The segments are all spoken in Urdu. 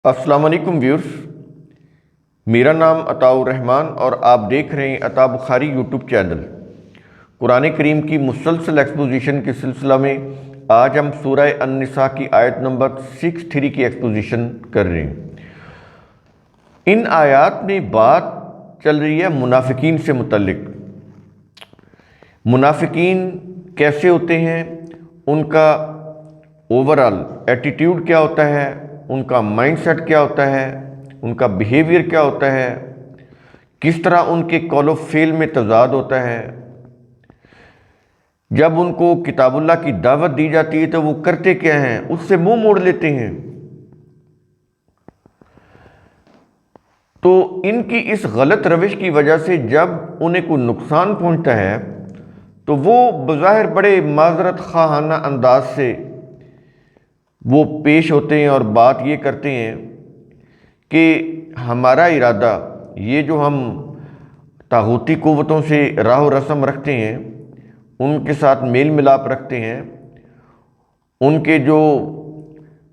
السلام علیکم ویورز، میرا نام عطاء الرحمن اور آپ دیکھ رہے ہیں عطا بخاری یوٹیوب چینل۔ قرآن کریم کی مسلسل ایکسپوزیشن کے سلسلہ میں آج ہم سورہ النساء کی آیت نمبر 63 کی ایکسپوزیشن کر رہے ہیں۔ ان آیات میں بات چل رہی ہے منافقین سے متعلق۔ منافقین کیسے ہوتے ہیں، ان کا اوورآل ایٹیٹیوڈ کیا ہوتا ہے، ان کا مائنڈ سیٹ کیا ہوتا ہے، ان کا بیہیویئر کیا ہوتا ہے، کس طرح ان کے قول و فعل میں تضاد ہوتا ہے۔ جب ان کو کتاب اللہ کی دعوت دی جاتی ہے تو وہ کرتے کیا ہیں، اس سے منہ موڑ لیتے ہیں۔ تو ان کی اس غلط روش کی وجہ سے جب انہیں کوئی نقصان پہنچتا ہے تو وہ بظاہر بڑے معذرت خواہانہ انداز سے وہ پیش ہوتے ہیں اور بات یہ کرتے ہیں کہ ہمارا ارادہ، یہ جو ہم طاغوتی قوتوں سے راہ و رسم رکھتے ہیں، ان کے ساتھ میل ملاپ رکھتے ہیں، ان کے جو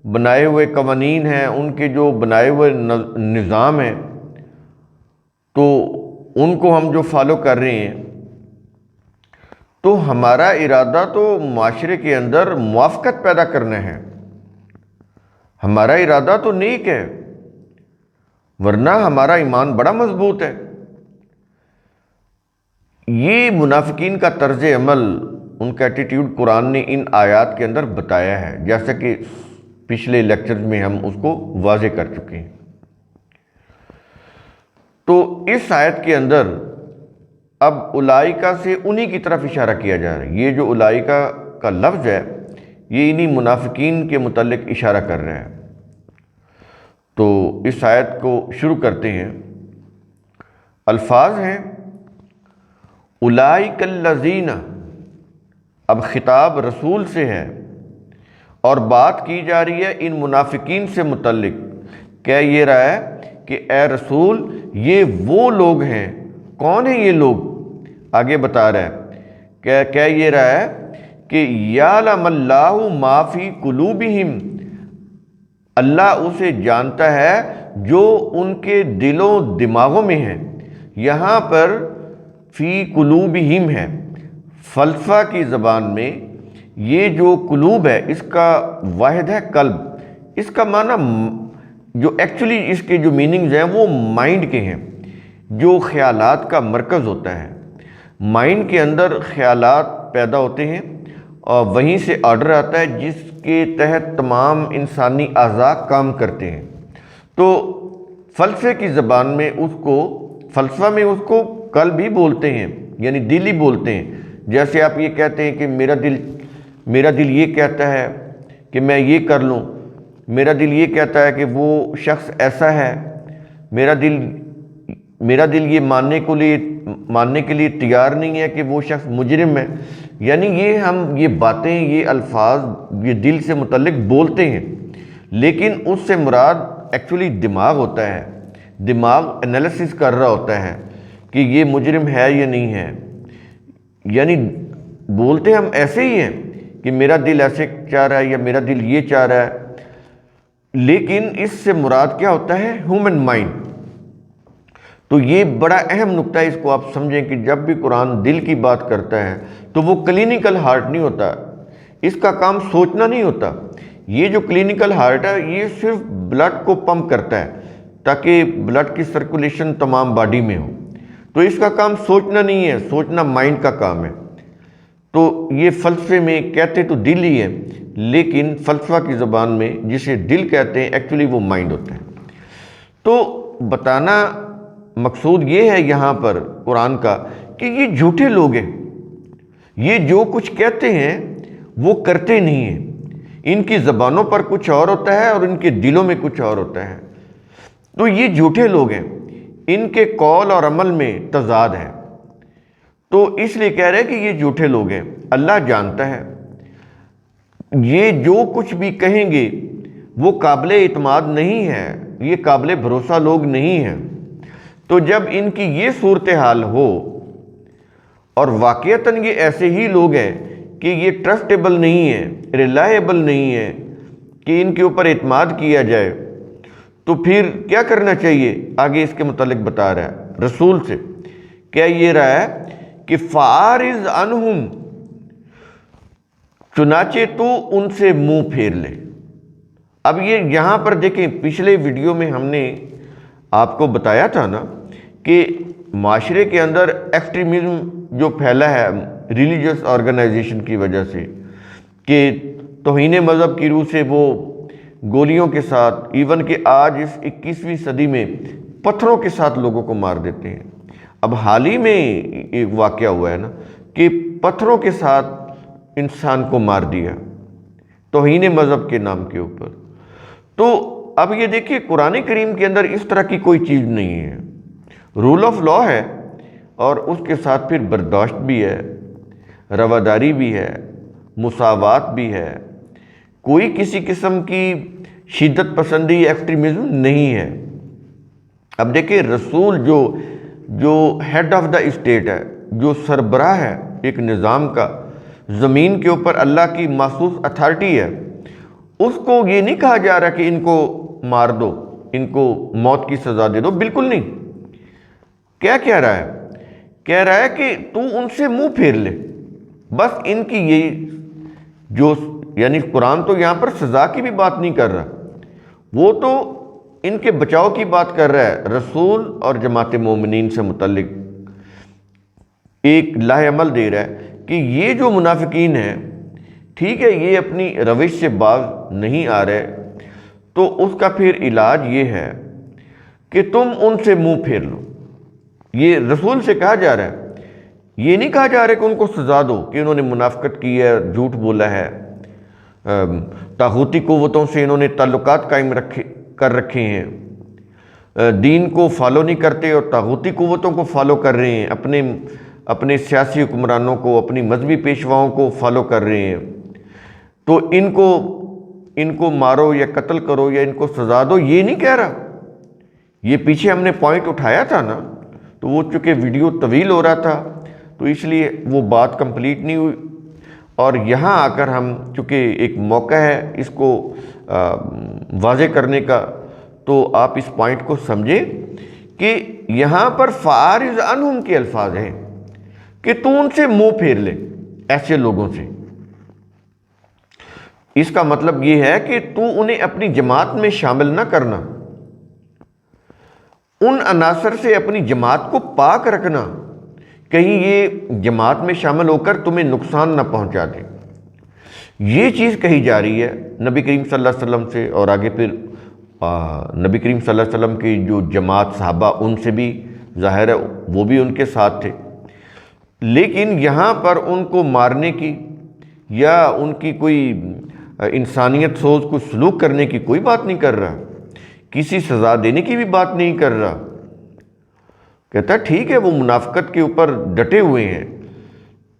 بنائے ہوئے قوانین ہیں، ان کے جو بنائے ہوئے نظام ہیں، تو ان کو ہم جو فالو کر رہے ہیں، تو ہمارا ارادہ تو معاشرے کے اندر موافقت پیدا کرنا ہے، ہمارا ارادہ تو نیک ہے، ورنہ ہمارا ایمان بڑا مضبوط ہے۔ یہ منافقین کا طرز عمل، ان کا ایٹیٹیوڈ قرآن نے ان آیات کے اندر بتایا ہے، جیسا کہ پچھلے لیکچرز میں ہم اس کو واضح کر چکے ہیں۔ تو اس آیت کے اندر اب اولئک سے انہی کی طرف اشارہ کیا جا رہا ہے۔ یہ جو اولئک کا لفظ ہے، یہ انہی منافقین کے متعلق اشارہ کر رہا ہے۔ تو اس آیت کو شروع کرتے ہیں۔ الفاظ ہیں اولئک الذین، اب خطاب رسول سے ہے اور بات کی جا رہی ہے ان منافقین سے متعلق۔ کہہ یہ رہا ہے کہ اے رسول، یہ وہ لوگ ہیں۔ کون ہیں یہ لوگ؟ آگے بتا رہا ہے، کہہ یہ رہا ہے کہ یعلم اللہ ما فی قلوبہم، اللہ اسے جانتا ہے جو ان کے دلوں دماغوں میں ہے۔ یہاں پر فی قلوبہم ہے، فلسفہ کی زبان میں یہ جو قلوب ہے اس کا واحد ہے قلب۔ اس کا معنی جو ایکچولی اس کے جو میننگز ہیں وہ مائنڈ کے ہیں، جو خیالات کا مرکز ہوتا ہے۔ مائنڈ کے اندر خیالات پیدا ہوتے ہیں اور وہیں سے آرڈر آتا ہے جس کے تحت تمام انسانی اعضاء کام کرتے ہیں۔ تو فلسفے کی زبان میں فلسفہ میں اس کو قلب ہی بولتے ہیں، یعنی دل ہی بولتے ہیں۔ جیسے آپ یہ کہتے ہیں کہ میرا دل یہ کہتا ہے کہ میں یہ کر لوں، میرا دل یہ کہتا ہے کہ وہ شخص ایسا ہے، میرا دل یہ ماننے کے لیے تیار نہیں ہے کہ وہ شخص مجرم ہے۔ یعنی یہ باتیں، یہ الفاظ یہ دل سے متعلق بولتے ہیں، لیکن اس سے مراد ایکچولی دماغ ہوتا ہے۔ دماغ انالیسس کر رہا ہوتا ہے کہ یہ مجرم ہے یا نہیں ہے۔ یعنی بولتے ہم ایسے ہی ہیں کہ میرا دل ایسے چاہ رہا ہے یا میرا دل یہ چاہ رہا ہے، لیکن اس سے مراد کیا ہوتا ہے؟ Human mind. تو یہ بڑا اہم نقطہ ہے، اس کو آپ سمجھیں کہ جب بھی قرآن دل کی بات کرتا ہے تو وہ کلینیکل ہارٹ نہیں ہوتا، اس کا کام سوچنا نہیں ہوتا۔ یہ جو کلینیکل ہارٹ ہے یہ صرف بلڈ کو پمپ کرتا ہے تاکہ بلڈ کی سرکولیشن تمام باڈی میں ہو۔ تو اس کا کام سوچنا نہیں ہے، سوچنا مائنڈ کا کام ہے۔ تو یہ فلسفے میں کہتے تو دل ہی ہے، لیکن فلسفہ کی زبان میں جسے دل کہتے ہیں ایکچولی وہ مائنڈ ہوتا ہے۔ تو بتانا مقصود یہ ہے یہاں پر قرآن کا کہ یہ جھوٹے لوگ ہیں، یہ جو کچھ کہتے ہیں وہ کرتے نہیں ہیں۔ ان کی زبانوں پر کچھ اور ہوتا ہے اور ان کے دلوں میں کچھ اور ہوتا ہے۔ تو یہ جھوٹے لوگ ہیں، ان کے قول اور عمل میں تضاد ہے۔ تو اس لیے کہہ رہے ہیں کہ یہ جھوٹے لوگ ہیں۔ اللہ جانتا ہے یہ جو کچھ بھی کہیں گے وہ قابل اعتماد نہیں ہے، یہ قابل بھروسہ لوگ نہیں ہیں۔ تو جب ان کی یہ صورتحال ہو اور واقعتاً یہ ایسے ہی لوگ ہیں کہ یہ ٹرسٹیبل نہیں ہے، ریلائیبل نہیں ہے کہ ان کے اوپر اعتماد کیا جائے، تو پھر کیا کرنا چاہیے؟ آگے اس کے متعلق بتا رہا ہے رسول سے، کیا یہ رہا ہے کہ فَأَعْرِضْ عَنْهُمْ، چنانچہ تو ان سے منہ پھیر لے۔ اب یہ یہاں پر دیکھیں، پچھلے ویڈیو میں ہم نے آپ کو بتایا تھا نا کہ معاشرے کے اندر ایکسٹریمزم جو پھیلا ہے ریلیجس آرگنائزیشن کی وجہ سے، کہ توہین مذہب کی روح سے وہ گولیوں کے ساتھ، ایون کہ آج اس 21ویں صدی میں پتھروں کے ساتھ لوگوں کو مار دیتے ہیں۔ اب حال ہی میں ایک واقعہ ہوا ہے نا کہ پتھروں کے ساتھ انسان کو مار دیا توہین مذہب کے نام کے اوپر۔ تو اب یہ دیکھیے قرآن کریم کے اندر اس طرح کی کوئی چیز نہیں ہے، رول آف لا ہے، اور اس کے ساتھ پھر برداشت بھی ہے، رواداری بھی ہے، مساوات بھی ہے، کوئی کسی قسم کی شدت پسندی یا ایکسٹریمزم نہیں ہے۔ اب دیکھیں رسول جو ہیڈ آف دا اسٹیٹ ہے، جو سربراہ ہے ایک نظام کا، زمین کے اوپر اللہ کی مخصوص اتھارٹی ہے، اس کو یہ نہیں کہا جا رہا کہ ان کو مار دو، ان کو موت کی سزا دے دو، بالکل نہیں۔ کیا کہہ رہا ہے؟ کہہ رہا ہے کہ تو ان سے منہ پھیر لے، بس ان کی یہی جو، یعنی قرآن تو یہاں پر سزا کی بھی بات نہیں کر رہا، وہ تو ان کے بچاؤ کی بات کر رہا ہے۔ رسول اور جماعت مومنین سے متعلق ایک لاہ عمل دے رہا ہے کہ یہ جو منافقین ہیں، ٹھیک ہے، یہ اپنی روش سے باز نہیں آ رہے، تو اس کا پھر علاج یہ ہے کہ تم ان سے منہ پھیر لو۔ یہ رسول سے کہا جا رہا ہے، یہ نہیں کہا جا رہا کہ ان کو سزا دو کہ انہوں نے منافقت کی ہے، جھوٹ بولا ہے، طاغوتی قوتوں سے انہوں نے تعلقات قائم کر رکھے ہیں، دین کو فالو نہیں کرتے اور طاغوتی قوتوں کو فالو کر رہے ہیں، اپنے سیاسی حکمرانوں کو، اپنی مذہبی پیشواؤں کو فالو کر رہے ہیں، تو ان کو مارو یا قتل کرو یا ان کو سزا دو، یہ نہیں کہہ رہا۔ یہ پیچھے ہم نے پوائنٹ اٹھایا تھا نا، تو وہ چونکہ ویڈیو طویل ہو رہا تھا تو اس لیے وہ بات کمپلیٹ نہیں ہوئی، اور یہاں آ کر ہم چونکہ ایک موقع ہے اس کو واضح کرنے کا، تو آپ اس پوائنٹ کو سمجھیں کہ یہاں پر فَأَعْرِضْ عَنْهُمْ کے الفاظ ہیں کہ تو ان سے منہ پھیر لے، ایسے لوگوں سے۔ اس کا مطلب یہ ہے کہ تو انہیں اپنی جماعت میں شامل نہ کرنا، ان عناصر سے اپنی جماعت کو پاک رکھنا، کہیں یہ جماعت میں شامل ہو کر تمہیں نقصان نہ پہنچا دے۔ یہ چیز کہی جا رہی ہے نبی کریم صلی اللہ علیہ وسلم سے، اور آگے پھر نبی کریم صلی اللہ علیہ وسلم کی جو جماعت صحابہ، ان سے بھی ظاہر ہے وہ بھی ان کے ساتھ تھے، لیکن یہاں پر ان کو مارنے کی یا ان کی کوئی انسانیت سوز کو سلوک کرنے کی کوئی بات نہیں کر رہا، کسی سزا دینے کی بھی بات نہیں کر رہا۔ کہتا ہے ٹھیک ہے وہ منافقت کے اوپر ڈٹے ہوئے ہیں،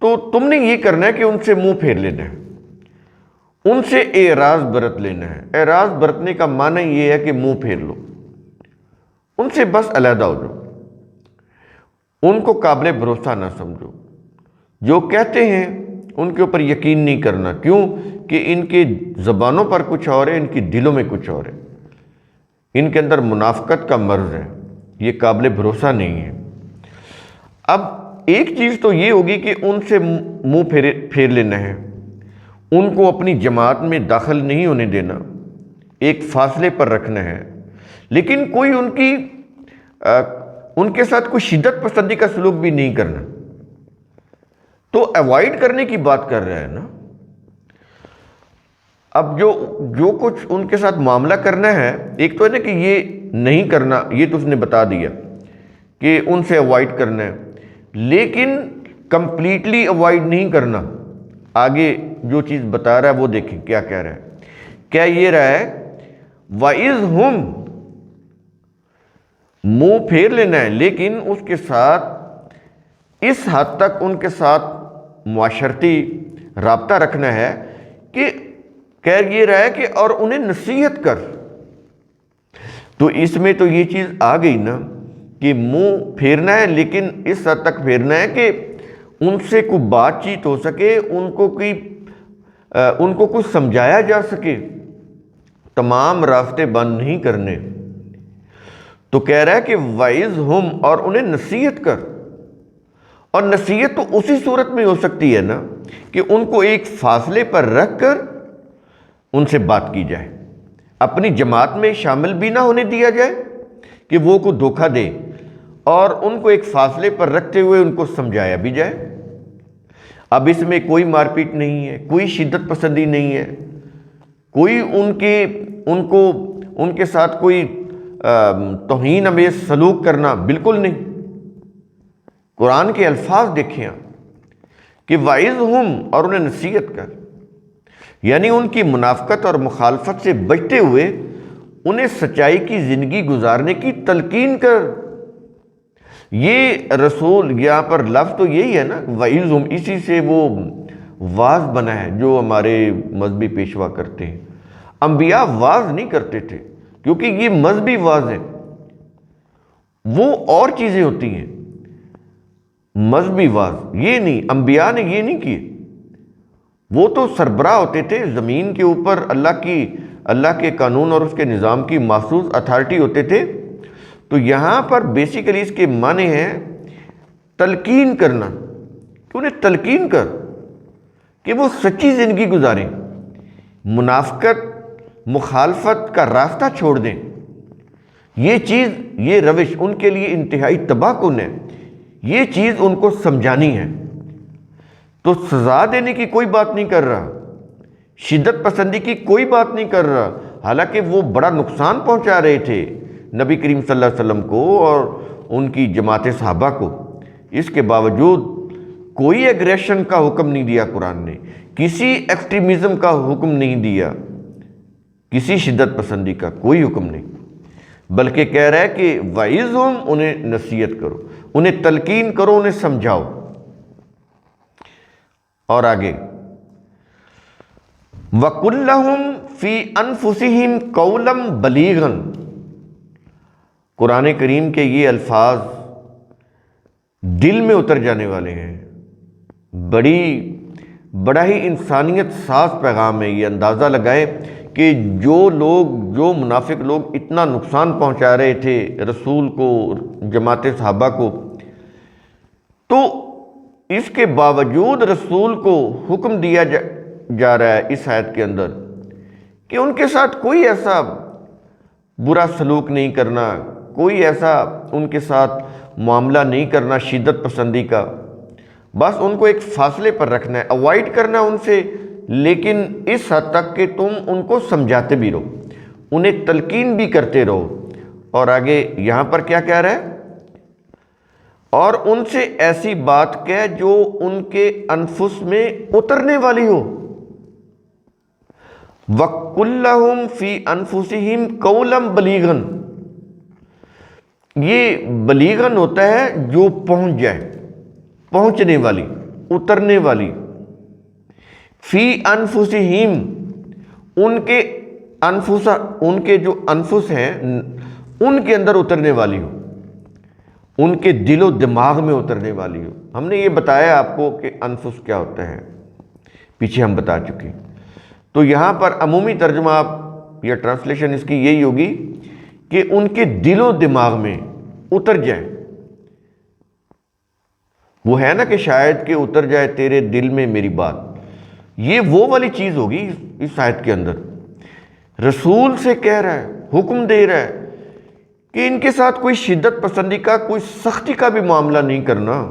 تو تم نے یہ کرنا ہے کہ ان سے منہ پھیر لینا ہے، ان سے اعراض برت لینا ہے۔ اعراض برتنے کا معنی یہ ہے کہ منہ پھیر لو، ان سے بس علیحدہ ہو جاؤ، ان کو قابل بھروسہ نہ سمجھو، جو کہتے ہیں ان کے اوپر یقین نہیں کرنا۔ کیوں؟ کہ ان کے زبانوں پر کچھ اور ہے، ان کی دلوں میں کچھ اور ہے، ان کے اندر منافقت کا مرض ہے، یہ قابل بھروسہ نہیں ہے۔ اب ایک چیز تو یہ ہوگی کہ ان سے منہ پھیر لینا ہے، ان کو اپنی جماعت میں داخل نہیں ہونے دینا، ایک فاصلے پر رکھنا ہے، لیکن کوئی ان کے ساتھ کوئی شدت پسندی کا سلوک بھی نہیں کرنا۔ تو ایوائڈ کرنے کی بات کر رہا ہے نا۔ اب جو کچھ ان کے ساتھ معاملہ کرنا ہے، ایک تو ہے نا کہ یہ نہیں کرنا، یہ تو اس نے بتا دیا کہ ان سے ایوائڈ کرنا ہے، لیکن کمپلیٹلی ایوائڈ نہیں کرنا۔ آگے جو چیز بتا رہا ہے وہ دیکھیں کیا کہہ رہا ہے۔ کیا یہ رہا ہے وَإِذْ هُمْ، منہ پھیر لینا ہے، لیکن اس کے ساتھ اس حد تک ان کے ساتھ معاشرتی رابطہ رکھنا ہے کہ کہہ یہ رہا ہے کہ اور انہیں نصیحت کر۔ تو اس میں تو یہ چیز آ گئی نا کہ منہ پھیرنا ہے، لیکن اس حد تک پھیرنا ہے کہ ان سے کوئی بات چیت ہو سکے، ان کو کچھ سمجھایا جا سکے، تمام راستے بند نہیں کرنے۔ تو کہہ رہا ہے کہ وَعِظْهُمْ، اور انہیں نصیحت کر. اور نصیحت تو اسی صورت میں ہو سکتی ہے نا کہ ان کو ایک فاصلے پر رکھ کر ان سے بات کی جائے، اپنی جماعت میں شامل بھی نہ ہونے دیا جائے کہ وہ کو دھوکہ دے، اور ان کو ایک فاصلے پر رکھتے ہوئے ان کو سمجھایا بھی جائے. اب اس میں کوئی مار پیٹ نہیں ہے، کوئی شدت پسندی نہیں ہے، کوئی ان کے ساتھ کوئی توہین امیز سلوک کرنا بالکل نہیں. قرآن کے الفاظ دیکھیں کہ وَعِظْهُمْ، اور انہیں نصیحت کر، یعنی ان کی منافقت اور مخالفت سے بچتے ہوئے انہیں سچائی کی زندگی گزارنے کی تلقین کر. یہ رسول یہاں پر لفظ تو یہی ہے نا، وَعِظْهُمْ، اسی سے وہ واعظ بنا ہے جو ہمارے مذہبی پیشوا کرتے ہیں. انبیاء واعظ نہیں کرتے تھے کیونکہ یہ مذہبی واعظ ہے، وہ اور چیزیں ہوتی ہیں. مذہبی واعظ یہ نہیں، انبیاء نے یہ نہیں کیے. وہ تو سربراہ ہوتے تھے زمین کے اوپر، اللہ کے قانون اور اس کے نظام کی محسوس اتھارٹی ہوتے تھے. تو یہاں پر بیسیکلی اس کے معنی ہیں تلقین کرنا، کہ انہیں تلقین کر کہ وہ سچی زندگی گزاریں، منافقت مخالفت کا راستہ چھوڑ دیں. یہ روش ان کے لیے انتہائی تباہ کن ہے. یہ چیز ان کو سمجھانی ہے. تو سزا دینے کی کوئی بات نہیں کر رہا، شدت پسندی کی کوئی بات نہیں کر رہا، حالانکہ وہ بڑا نقصان پہنچا رہے تھے نبی کریم صلی اللہ علیہ وسلم کو اور ان کی جماعت صحابہ کو. اس کے باوجود کوئی ایگریشن کا حکم نہیں دیا قرآن نے، کسی ایکسٹریمزم کا حکم نہیں دیا، کسی شدت پسندی کا کوئی حکم نہیں، بلکہ کہہ رہا ہے کہ وَعِظْهُمْ، انہیں نصیحت کرو، انہیں تلقین کرو، انہیں سمجھاؤ. اور آگے وَقُلْ لَهُمْ فِي أَنفُسِهِمْ قَوْلًا بَلِيغًا. قرآن کریم کے یہ الفاظ دل میں اتر جانے والے ہیں. بڑا ہی انسانیت ساز پیغام ہے. یہ اندازہ لگائے کہ جو منافق لوگ اتنا نقصان پہنچا رہے تھے رسول کو، جماعت صحابہ کو، تو اس کے باوجود رسول کو حکم دیا جا رہا ہے اس آیت کے اندر کہ ان کے ساتھ کوئی ایسا برا سلوک نہیں کرنا، کوئی ایسا ان کے ساتھ معاملہ نہیں کرنا شدت پسندی کا. بس ان کو ایک فاصلے پر رکھنا ہے، اوائڈ کرنا ان سے، لیکن اس حد تک کہ تم ان کو سمجھاتے بھی رہو، انہیں تلقین بھی کرتے رہو. اور آگے یہاں پر کیا کہہ رہا ہے؟ اور ان سے ایسی بات کہہ جو ان کے انفس میں اترنے والی ہو. وَقُلْ لَهُمْ فِي أَنفُسِهِمْ قَوْلًا بَلِيغًا. یہ بلیغاً ہوتا ہے جو پہنچ جائے، پہنچنے والی، اترنے والی. فی انفسہم، ان کے جو انفس ہیں ان کے اندر اترنے والی ہو، ان کے دل و دماغ میں اترنے والی ہو. ہم نے یہ بتایا آپ کو کہ انفس کیا ہوتا ہے، پیچھے ہم بتا چکے. تو یہاں پر عمومی ترجمہ یا ٹرانسلیشن اس کی یہی ہوگی کہ ان کے دل و دماغ میں اتر جائے. وہ ہے نا کہ شاید کہ اتر جائے تیرے دل میں میری بات. یہ وہ والی چیز ہوگی اس آیت کے اندر. رسول سے کہہ رہا ہے، حکم دے رہا ہے کہ ان کے ساتھ کوئی شدت پسندی کا، کوئی سختی کا بھی معاملہ نہیں کرنا،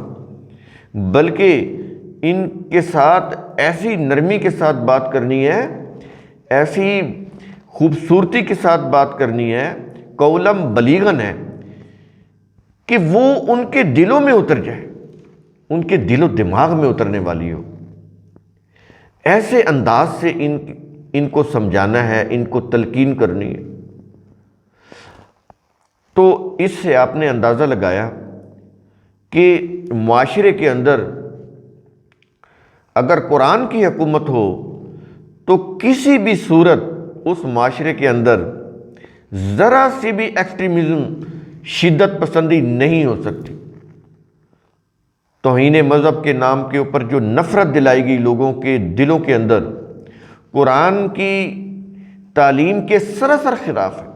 بلکہ ان کے ساتھ ایسی نرمی کے ساتھ بات کرنی ہے، ایسی خوبصورتی کے ساتھ بات کرنی ہے، قولم بلیغن ہے کہ وہ ان کے دلوں میں اتر جائے، ان کے دل و دماغ میں اترنے والی ہو. ایسے انداز سے ان کو سمجھانا ہے، ان کو تلقین کرنی ہے. تو اس سے آپ نے اندازہ لگایا کہ معاشرے کے اندر اگر قرآن کی حکومت ہو تو کسی بھی صورت اس معاشرے کے اندر ذرا سی بھی ایکسٹریمزم، شدت پسندی نہیں ہو سکتی. توہین مذہب کے نام کے اوپر جو نفرت دلائی گئی لوگوں کے دلوں کے اندر، قرآن کی تعلیم کے سراسر خلاف ہے.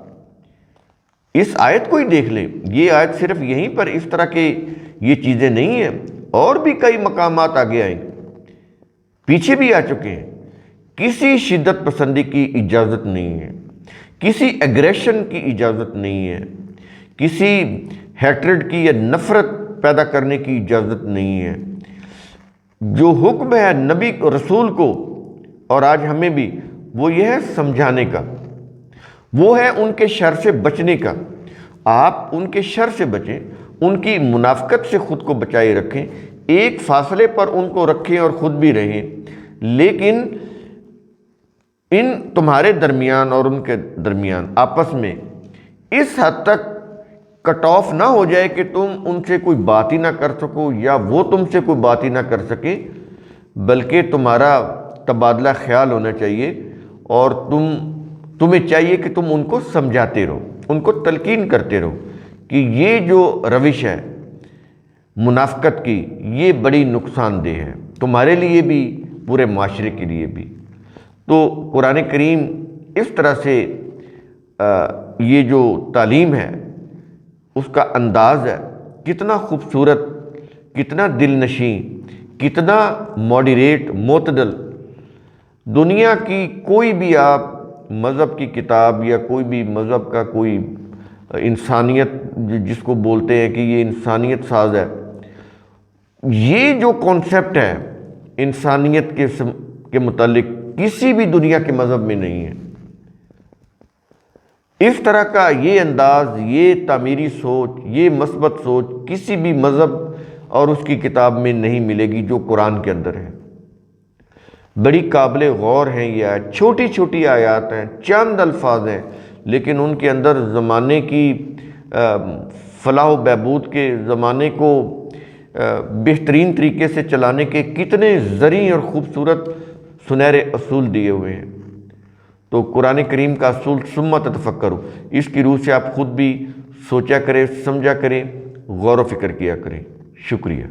اس آیت کو ہی دیکھ لیں، یہ آیت صرف یہیں پر اس طرح کے یہ چیزیں نہیں ہیں، اور بھی کئی مقامات آگے آئیں، پیچھے بھی آ چکے ہیں۔ کسی شدت پسندی کی اجازت نہیں ہے، کسی ایگریشن کی اجازت نہیں ہے، کسی ہیٹرڈ کی یا نفرت پیدا کرنے کی اجازت نہیں ہے۔ جو حکم ہے نبی رسول کو اور آج ہمیں بھی، وہ یہ ہے سمجھانے کا، وہ ہے ان کے شر سے بچنے کا۔ آپ ان کے شر سے بچیں، ان کی منافقت سے خود کو بچائے رکھیں، ایک فاصلے پر ان کو رکھیں اور خود بھی رہیں، لیکن ان تمہارے درمیان اور ان کے درمیان آپس میں اس حد تک کٹ آف نہ ہو جائے کہ تم ان سے کوئی بات ہی نہ کر سکو یا وہ تم سے کوئی بات ہی نہ کر سکے، بلکہ تمہارا تبادلہ خیال ہونا چاہیے، اور تمہیں چاہیے کہ تم ان کو سمجھاتے رہو، ان کو تلقین کرتے رہو کہ یہ جو روش ہے منافقت کی، یہ بڑی نقصان دہ ہے تمہارے لیے بھی، پورے معاشرے کے لیے بھی۔ تو قرآن کریم اس طرح سے یہ جو تعلیم ہے اس کا انداز ہے، کتنا خوبصورت، کتنا دل نشیں، کتنا ماڈریٹ، معتدل۔ دنیا کی کوئی بھی آپ مذہب کی کتاب یا کوئی بھی مذہب کا کوئی انسانیت جس کو بولتے ہیں کہ یہ انسانیت ساز ہے، یہ جو کانسیپٹ ہے انسانیت کے متعلق کسی بھی دنیا کے مذہب میں نہیں ہے۔ اس طرح کا یہ انداز، یہ تعمیری سوچ، یہ مثبت سوچ کسی بھی مذہب اور اس کی کتاب میں نہیں ملے گی جو قرآن کے اندر ہے۔ بڑی قابل غور ہیں یہ آیات، چھوٹی چھوٹی آیات ہیں، چند الفاظ ہیں، لیکن ان کے اندر زمانے کی فلاح و بہبود کے زمانے کو بہترین طریقے سے چلانے کے کتنے زرعی اور خوبصورت سنہرے اصول دیے ہوئے ہیں۔ تو قرآن کریم کا اصول ثم تتفکروا، اس کی روح سے آپ خود بھی سوچا کریں، سمجھا کریں، غور و فکر کیا کریں۔ شکریہ۔